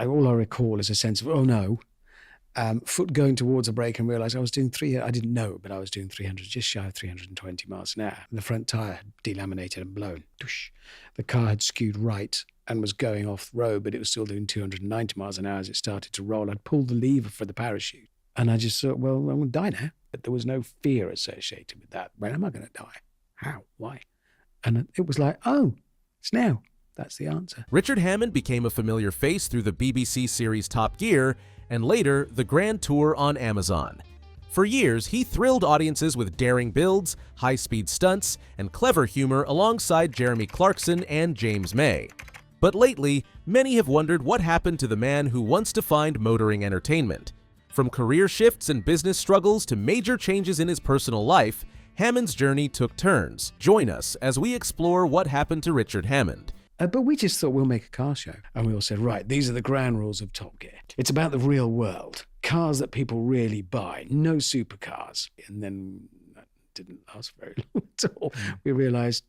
all I recall is a sense of, oh no, foot going towards a brake and realised I was doing I didn't know, but I was doing 300, just shy of 320 miles an hour. The front tyre had delaminated and blown. The car had skewed right and was going off the road, but it was still doing 290 miles an hour as it started to roll. I'd pulled the lever for the parachute. And I just thought, well, I'm going to die now. But there was no fear associated with that. When am I going to die? How? Why? And it was like, oh, it's now. That's the answer. Richard Hammond became a familiar face through the BBC series Top Gear, and later the Grand Tour on Amazon. For years, he thrilled audiences with daring builds, high-speed stunts, and clever humor alongside Jeremy Clarkson and James May. But lately, many have wondered what happened to the man who once defined motoring entertainment. From career shifts and business struggles to major changes in his personal life, Hammond's journey took turns. Join us as we explore what happened to Richard Hammond. But we just thought we'll make a car show. And we all said, right, these are the ground rules of Top Gear. It's about the real world. Cars that people really buy. No supercars. And then that didn't last very long at all. We realised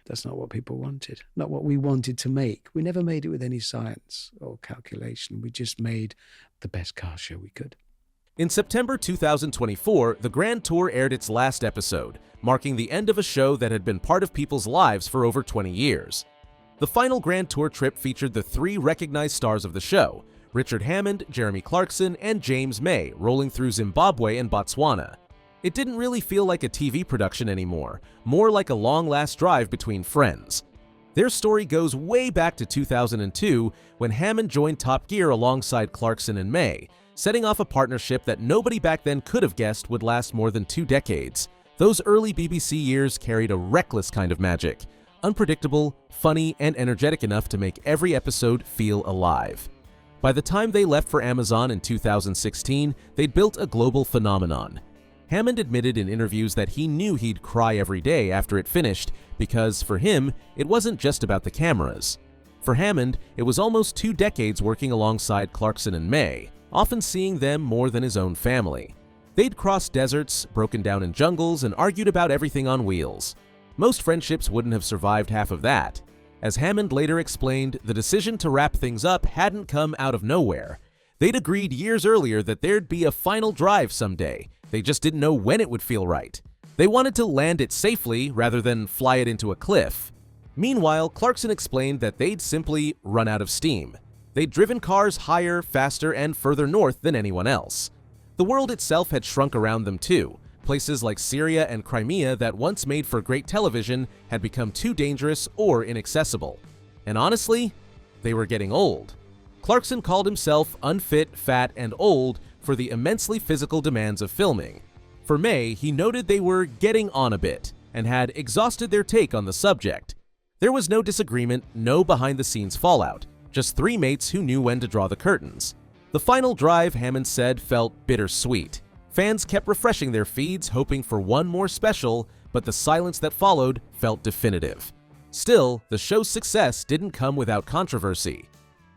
that's not what people wanted. Not what we wanted to make. We never made it with any science or calculation. We just made the best car show we could. In September 2024, the Grand Tour aired its last episode, marking the end of a show that had been part of people's lives for over 20 years. The final Grand Tour trip featured the three recognized stars of the show, Richard Hammond, Jeremy Clarkson, and James May, rolling through Zimbabwe and Botswana. It didn't really feel like a TV production anymore, more like a long-last drive between friends. Their story goes way back to 2002 when Hammond joined Top Gear alongside Clarkson and May, setting off a partnership that nobody back then could have guessed would last more than 2 decades. Those early BBC years carried a reckless kind of magic, unpredictable, funny, and energetic enough to make every episode feel alive. By the time they left for Amazon in 2016, they'd built a global phenomenon. Hammond admitted in interviews that he knew he'd cry every day after it finished because, for him, it wasn't just about the cameras. For Hammond, it was almost 2 decades working alongside Clarkson and May, often seeing them more than his own family. They'd crossed deserts, broken down in jungles, and argued about everything on wheels. Most friendships wouldn't have survived half of that. As Hammond later explained, the decision to wrap things up hadn't come out of nowhere. They'd agreed years earlier that there'd be a final drive someday. They just didn't know when it would feel right. They wanted to land it safely rather than fly it into a cliff. Meanwhile, Clarkson explained that they'd simply run out of steam. They'd driven cars higher, faster, and further north than anyone else. The world itself had shrunk around them too. Places like Syria and Crimea that once made for great television had become too dangerous or inaccessible. And honestly, they were getting old. Clarkson called himself unfit, fat, and old for the immensely physical demands of filming. For May, he noted they were getting on a bit and had exhausted their take on the subject. There was no disagreement, no behind-the-scenes fallout, just 3 mates who knew when to draw the curtains. The final drive, Hammond said, felt bittersweet. Fans kept refreshing their feeds, hoping for one more special, but the silence that followed felt definitive. Still, the show's success didn't come without controversy.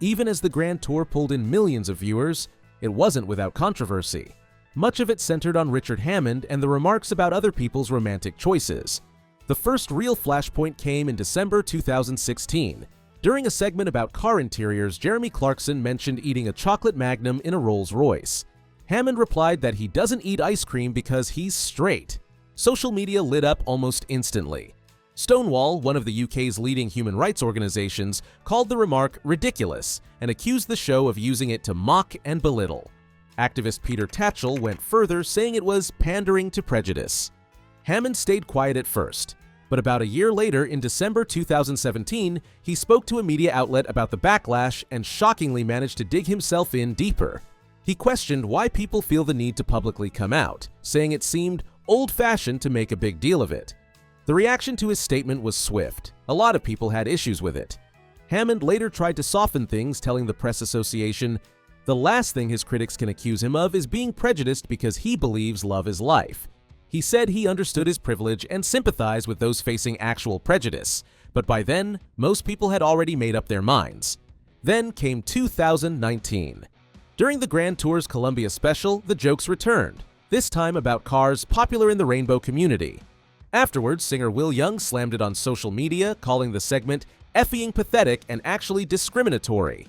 Even as the Grand Tour pulled in millions of viewers, it wasn't without controversy. Much of it centered on Richard Hammond and the remarks about other people's romantic choices. The first real flashpoint came in December 2016. During a segment about car interiors, Jeremy Clarkson mentioned eating a chocolate Magnum in a Rolls-Royce. Hammond replied that he doesn't eat ice cream because he's straight. Social media lit up almost instantly. Stonewall, one of the UK's leading human rights organizations, called the remark ridiculous and accused the show of using it to mock and belittle. Activist Peter Tatchell went further, saying it was pandering to prejudice. Hammond stayed quiet at first, but about a year later, in December 2017, he spoke to a media outlet about the backlash and shockingly managed to dig himself in deeper. He questioned why people feel the need to publicly come out, saying it seemed old-fashioned to make a big deal of it. The reaction to his statement was swift. A lot of people had issues with it. Hammond later tried to soften things, telling the Press Association, "The last thing his critics can accuse him of is being prejudiced because he believes love is life." He said he understood his privilege and sympathized with those facing actual prejudice, but by then, most people had already made up their minds. Then came 2019. During the Grand Tour's Columbia special, the jokes returned, this time about cars popular in the rainbow community. Afterwards, singer Will Young slammed it on social media, calling the segment effing pathetic and actually discriminatory.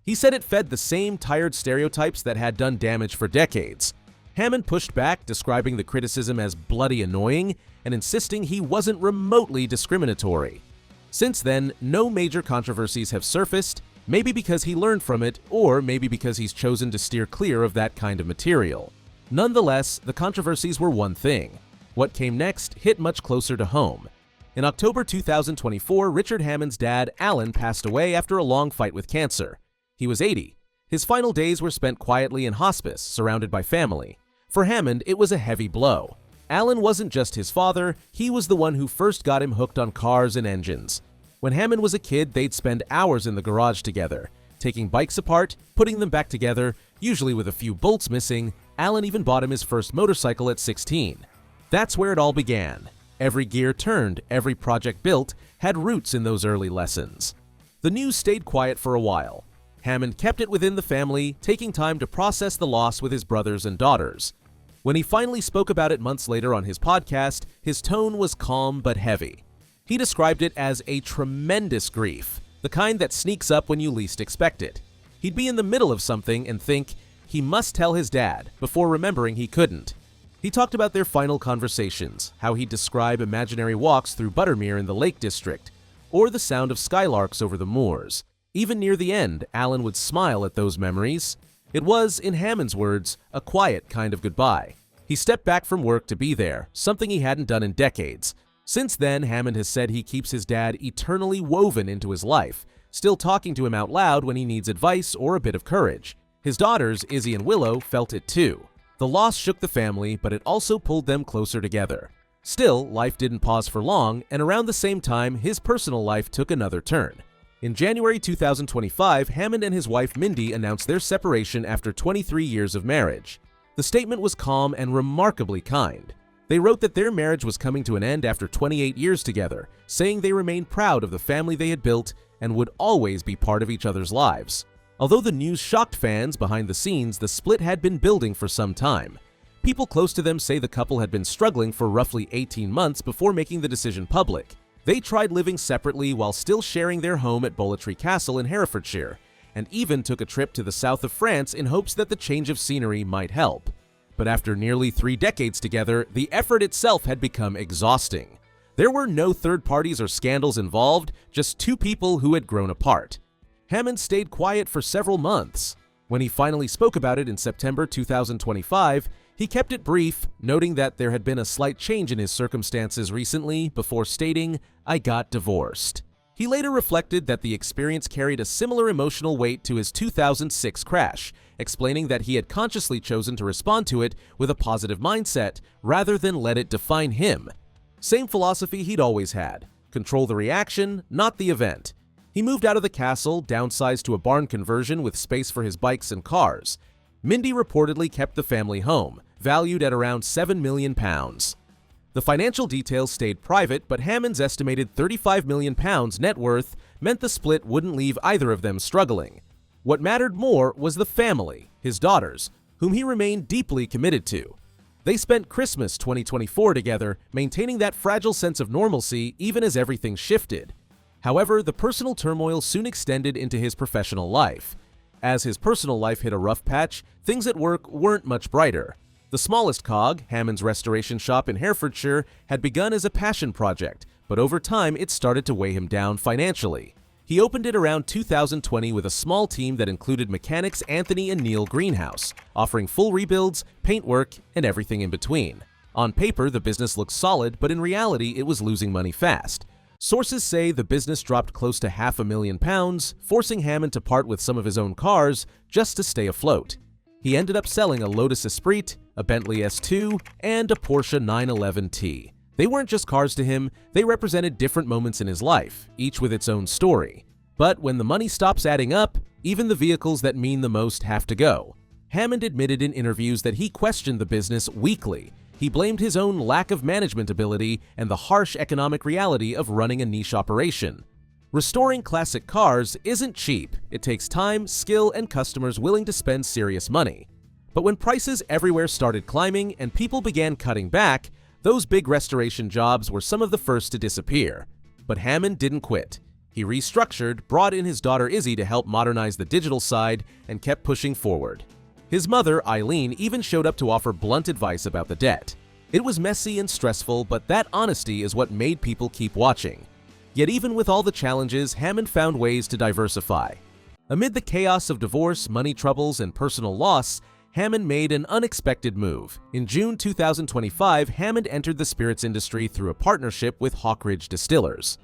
He said it fed the same tired stereotypes that had done damage for decades. Hammond pushed back, describing the criticism as bloody annoying and insisting he wasn't remotely discriminatory. Since then, no major controversies have surfaced, maybe because he learned from it, or maybe because he's chosen to steer clear of that kind of material. Nonetheless, the controversies were one thing. What came next hit much closer to home. In October 2024, Richard Hammond's dad, Alan, passed away after a long fight with cancer. He was 80. His final days were spent quietly in hospice, surrounded by family. For Hammond, it was a heavy blow. Alan wasn't just his father, he was the one who first got him hooked on cars and engines. When Hammond was a kid, they'd spend hours in the garage together, taking bikes apart, putting them back together, usually with a few bolts missing. Alan even bought him his first motorcycle at 16. That's where it all began. Every gear turned, every project built, had roots in those early lessons. The news stayed quiet for a while. Hammond kept it within the family, taking time to process the loss with his brothers and daughters. When he finally spoke about it months later on his podcast, his tone was calm but heavy. He described it as a tremendous grief, the kind that sneaks up when you least expect it. He'd be in the middle of something and think he must tell his dad, before remembering he couldn't. He talked about their final conversations, how he'd describe imaginary walks through Buttermere in the Lake District, or the sound of skylarks over the moors. Even near the end, Alan would smile at those memories. It was, in Hammond's words, a quiet kind of goodbye. He stepped back from work to be there, something he hadn't done in decades. Since then, Hammond has said he keeps his dad eternally woven into his life, still talking to him out loud when he needs advice or a bit of courage. His daughters, Izzy and Willow, felt it too. The loss shook the family, but it also pulled them closer together. Still, life didn't pause for long, and around the same time, his personal life took another turn. In January 2025, Hammond and his wife Mindy announced their separation after 23 years of marriage. The statement was calm and remarkably kind. They wrote that their marriage was coming to an end after 28 years together, saying they remained proud of the family they had built and would always be part of each other's lives. Although the news shocked fans, behind the scenes, the split had been building for some time. People close to them say the couple had been struggling for roughly 18 months before making the decision public. They tried living separately while still sharing their home at Bowlitree Castle in Herefordshire, and even took a trip to the south of France in hopes that the change of scenery might help. But after nearly 3 decades together, the effort itself had become exhausting. There were no third parties or scandals involved, just 2 people who had grown apart. Hammond stayed quiet for several months. When he finally spoke about it in September 2025, he kept it brief, noting that there had been a slight change in his circumstances recently before stating, "I got divorced." He later reflected that the experience carried a similar emotional weight to his 2006 crash, explaining that he had consciously chosen to respond to it with a positive mindset rather than let it define him. Same philosophy he'd always had: control the reaction, not the event. He moved out of the castle, downsized to a barn conversion with space for his bikes and cars. Mindy reportedly kept the family home, valued at around £7 million. The financial details stayed private, but Hammond's estimated £35 million net worth meant the split wouldn't leave either of them struggling. What mattered more was the family, his daughters, whom he remained deeply committed to. They spent Christmas 2024 together, maintaining that fragile sense of normalcy even as everything shifted. However, the personal turmoil soon extended into his professional life. As his personal life hit a rough patch, things at work weren't much brighter. The smallest cog, Hammond's restoration shop in Herefordshire, had begun as a passion project, but over time it started to weigh him down financially. He opened it around 2020 with a small team that included mechanics Anthony and Neil Greenhouse, offering full rebuilds, paintwork, and everything in between. On paper, the business looked solid, but in reality it was losing money fast. Sources say the business dropped close to £500,000, forcing Hammond to part with some of his own cars just to stay afloat. He ended up selling a Lotus Esprit, a Bentley S2, and a Porsche 911T. They weren't just cars to him, they represented different moments in his life, each with its own story. But when the money stops adding up, even the vehicles that mean the most have to go. Hammond admitted in interviews that he questioned the business weekly. He blamed his own lack of management ability and the harsh economic reality of running a niche operation. Restoring classic cars isn't cheap. It takes time, skill, and customers willing to spend serious money. But when prices everywhere started climbing and people began cutting back, those big restoration jobs were some of the first to disappear. But Hammond didn't quit. He restructured, brought in his daughter Izzy to help modernize the digital side, and kept pushing forward. His mother, Eileen, even showed up to offer blunt advice about the debt. It was messy and stressful, but that honesty is what made people keep watching. Yet even with all the challenges, Hammond found ways to diversify. Amid the chaos of divorce, money troubles, and personal loss, Hammond made an unexpected move. In June 2025, Hammond entered the spirits industry through a partnership with Hawkridge Distillers.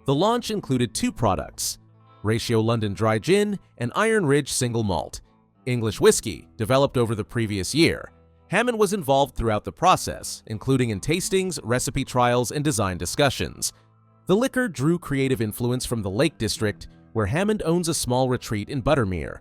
The launch included 2 products, Ratio London Dry Gin and Iron Ridge Single Malt, English whiskey, developed over the previous year. Hammond was involved throughout the process, including in tastings, recipe trials, and design discussions. The liquor drew creative influence from the Lake District, where Hammond owns a small retreat in Buttermere.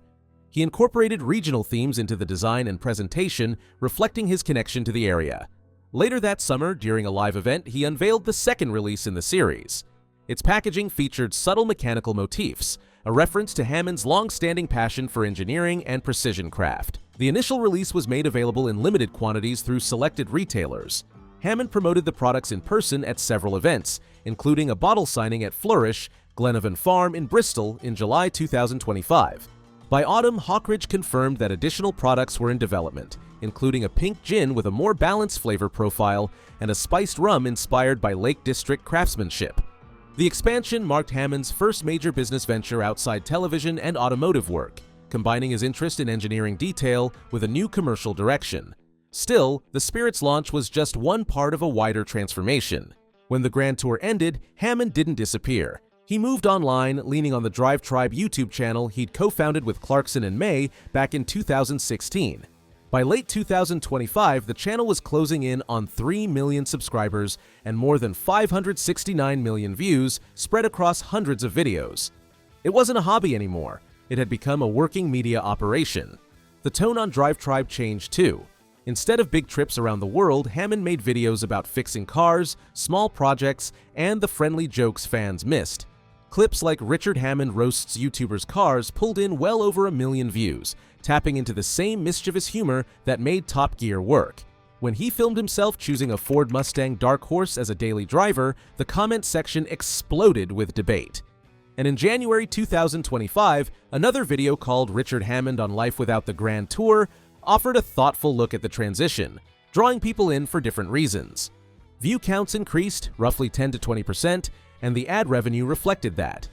He incorporated regional themes into the design and presentation, reflecting his connection to the area. Later that summer, during a live event, he unveiled the second release in the series. Its packaging featured subtle mechanical motifs, a reference to Hammond's long-standing passion for engineering and precision craft. The initial release was made available in limited quantities through selected retailers. Hammond promoted the products in person at several events, including a bottle signing at Flourish, Glenavon Farm in Bristol in July 2025. By autumn, Hawkridge confirmed that additional products were in development, including a pink gin with a more balanced flavor profile and a spiced rum inspired by Lake District craftsmanship. The expansion marked Hammond's first major business venture outside television and automotive work, combining his interest in engineering detail with a new commercial direction. Still, the spirits launch was just one part of a wider transformation. When the Grand Tour ended, Hammond didn't disappear. He moved online, leaning on the Drive Tribe YouTube channel he'd co-founded with Clarkson and May back in 2016. By late 2025, the channel was closing in on 3 million subscribers and more than 569 million views spread across hundreds of videos. It wasn't a hobby anymore. It had become a working media operation. The tone on Drive Tribe changed too. Instead of big trips around the world, Hammond made videos about fixing cars, small projects, and the friendly jokes fans missed. Clips like Richard Hammond roasts YouTubers' cars pulled in well over 1 million views, tapping into the same mischievous humor that made Top Gear work. When he filmed himself choosing a Ford Mustang Dark Horse as a daily driver, the comment section exploded with debate. And in January 2025, another video called Richard Hammond on Life Without the Grand Tour offered a thoughtful look at the transition, drawing people in for different reasons. View counts increased, roughly 10 to 20%, and the ad revenue reflected that.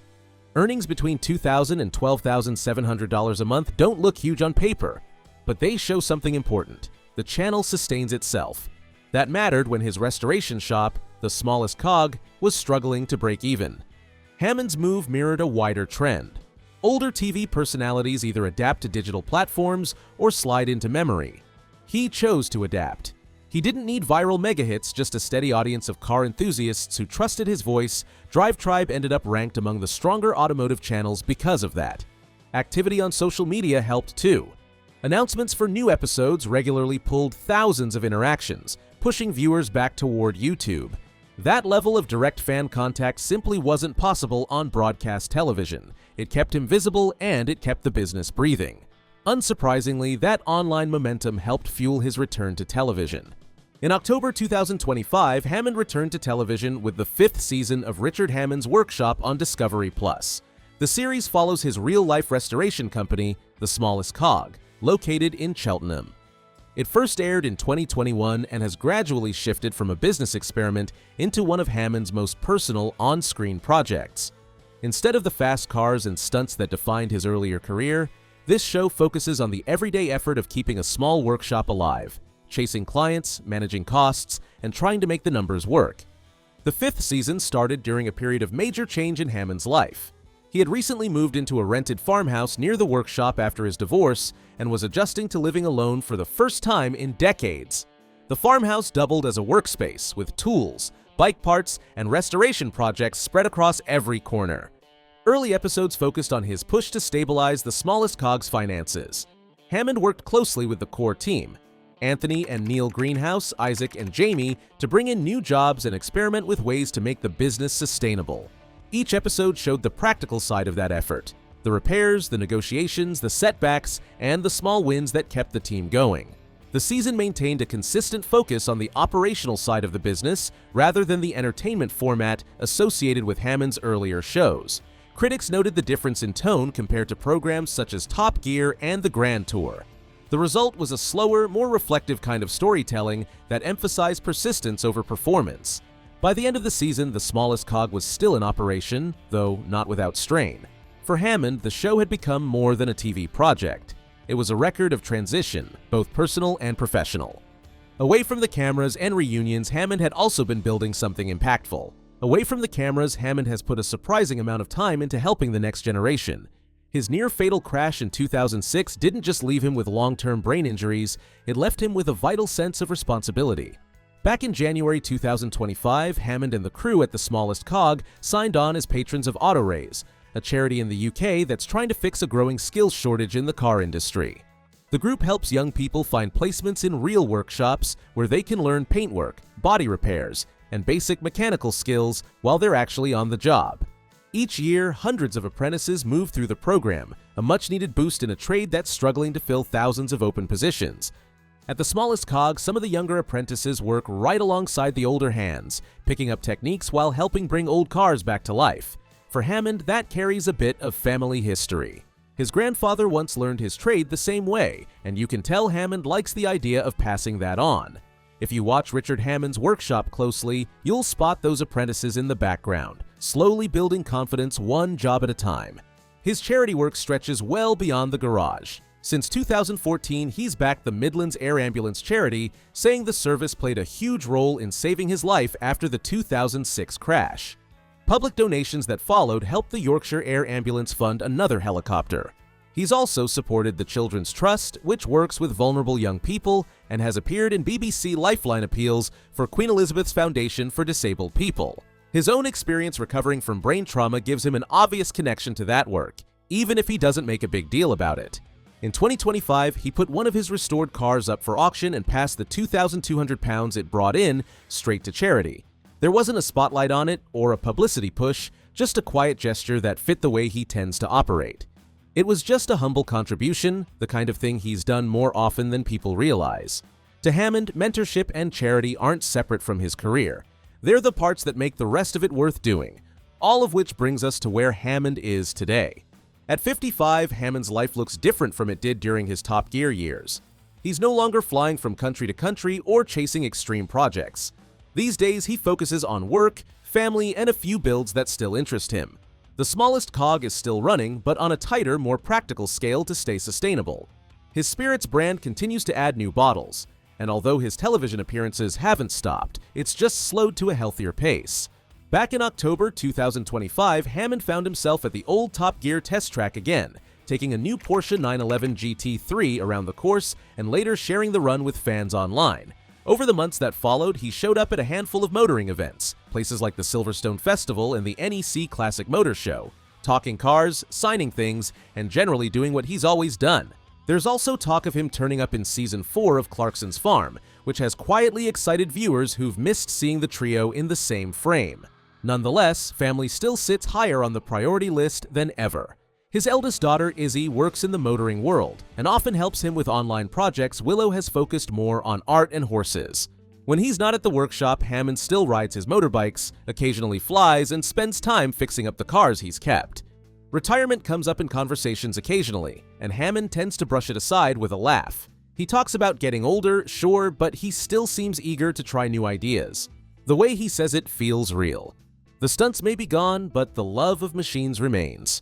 Earnings between $2,000 and $12,700 a month don't look huge on paper, but they show something important. The channel sustains itself. That mattered when his restoration shop, the smallest cog, was struggling to break even. Hammond's move mirrored a wider trend. Older TV personalities either adapt to digital platforms or slide into memory. He chose to adapt. He didn't need viral mega hits, just a steady audience of car enthusiasts who trusted his voice. Drive Tribe ended up ranked among the stronger automotive channels because of that. Activity on social media helped too. Announcements for new episodes regularly pulled thousands of interactions, pushing viewers back toward YouTube. That level of direct fan contact simply wasn't possible on broadcast television. It kept him visible and it kept the business breathing. Unsurprisingly, that online momentum helped fuel his return to television. In October 2025, Hammond returned to television with the 5th season of Richard Hammond's Workshop on Discovery+. The series follows his real-life restoration company, The Smallest Cog, located in Cheltenham. It first aired in 2021 and has gradually shifted from a business experiment into one of Hammond's most personal on-screen projects. Instead of the fast cars and stunts that defined his earlier career, this show focuses on the everyday effort of keeping a small workshop alive, chasing clients, managing costs, and trying to make the numbers work. The 5th season started during a period of major change in Hammond's life. He had recently moved into a rented farmhouse near the workshop after his divorce and was adjusting to living alone for the first time in decades. The farmhouse doubled as a workspace with tools, bike parts, and restoration projects spread across every corner. Early episodes focused on his push to stabilize the smallest cog's finances. Hammond worked closely with the core team, Anthony and Neil Greenhouse, Isaac, and Jamie, to bring in new jobs and experiment with ways to make the business sustainable. Each episode showed the practical side of that effort, the repairs, the negotiations, the setbacks, and the small wins that kept the team going. The season maintained a consistent focus on the operational side of the business rather than the entertainment format associated with Hammond's earlier shows, Critics noted the difference in tone compared to programs such as Top Gear and the Grand Tour. The result was a slower, more reflective kind of storytelling that emphasized persistence over performance. By the end of the season, the smallest cog was still in operation, though not without strain. For Hammond, the show had become more than a TV project. It was a record of transition, both personal and professional. Away from the cameras and reunions, Hammond had also been building something impactful. Away from the cameras, Hammond has put a surprising amount of time into helping the next generation. His near-fatal crash in 2006 didn't just leave him with long-term brain injuries, it left him with a vital sense of responsibility. Back in January 2025, Hammond and the crew at The Smallest Cog signed on as patrons of AutoRaise, a charity in the UK that's trying to fix a growing skills shortage in the car industry. The group helps young people find placements in real workshops where they can learn paintwork, body repairs, and basic mechanical skills while they're actually on the job. Each year, hundreds of apprentices move through the program, a much-needed boost in a trade that's struggling to fill thousands of open positions. At The Smallest Cog, some of the younger apprentices work right alongside the older hands, picking up techniques while helping bring old cars back to life. For Hammond, that carries a bit of family history. His grandfather once learned his trade the same way, and you can tell Hammond likes the idea of passing that on. If you watch Richard Hammond's workshop closely, you'll spot those apprentices in the background, slowly building confidence one job at a time. His charity work stretches well beyond the garage. Since 2014, he's backed the Midlands Air Ambulance charity, saying the service played a huge role in saving his life after the 2006 crash. Public donations that followed helped the Yorkshire Air Ambulance fund another helicopter. He's also supported the Children's Trust, which works with vulnerable young people, and has appeared in BBC Lifeline appeals for Queen Elizabeth's Foundation for Disabled People. His own experience recovering from brain trauma gives him an obvious connection to that work, even if he doesn't make a big deal about it. In 2025, he put one of his restored cars up for auction and passed the £2,200 it brought in straight to charity. There wasn't a spotlight on it or a publicity push, just a quiet gesture that fit the way he tends to operate. It was just a humble contribution, the kind of thing he's done more often than people realize. To Hammond, mentorship and charity aren't separate from his career. They're the parts that make the rest of it worth doing, all of which brings us to where Hammond is today. At 55, Hammond's life looks different from it did during his Top Gear years. He's no longer flying from country to country or chasing extreme projects. These days, he focuses on work, family, and a few builds that still interest him. The Smallest Cog is still running, but on a tighter, more practical scale to stay sustainable. His Spirits brand continues to add new bottles, and although his television appearances haven't stopped, it's just slowed to a healthier pace. Back in October 2025, Hammond found himself at the old Top Gear test track again, taking a new Porsche 911 GT3 around the course and later sharing the run with fans online. Over the months that followed, he showed up at a handful of motoring events, places like the Silverstone Festival and the NEC Classic Motor Show, talking cars, signing things, and generally doing what he's always done. There's also talk of him turning up in Season 4 of Clarkson's Farm, which has quietly excited viewers who've missed seeing the trio in the same frame. Nonetheless, family still sits higher on the priority list than ever. His eldest daughter, Izzy, works in the motoring world, and often helps him with online projects. Willow has focused more on art and horses. When he's not at the workshop, Hammond still rides his motorbikes, occasionally flies, and spends time fixing up the cars he's kept. Retirement comes up in conversations occasionally, and Hammond tends to brush it aside with a laugh. He talks about getting older, sure, but he still seems eager to try new ideas. The way he says it feels real. The stunts may be gone, but the love of machines remains.